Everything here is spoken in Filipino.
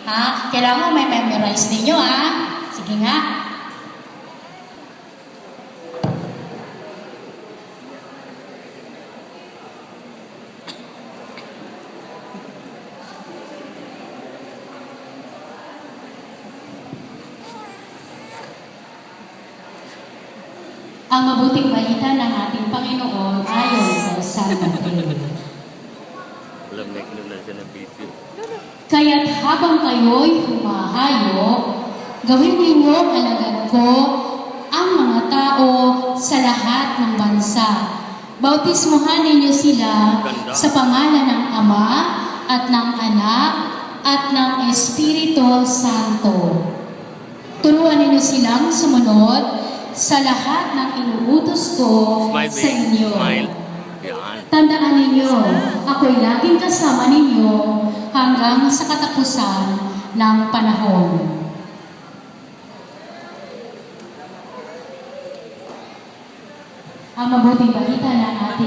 Ha? Kailangan may memorize ninyo, ha? Sige nga. Ang mabuting balita ng ating Panginoon ayon kay San Mateo. Alam na kinulan siya ng video. Kaya't habang kayo'y humahayo, gawin ninyong alagad ko ang mga tao sa lahat ng bansa. Bautismuhan ninyo sila sa pangalan ng Ama at ng Anak at ng Espiritu Santo. Turuan ninyo silang sumunod sa lahat ng inuutos ko sa inyo. Tandaan ninyo, ako'y laging kasama ninyo hanggang sa katapusan ng panahon. Ang mabuting balita ng ating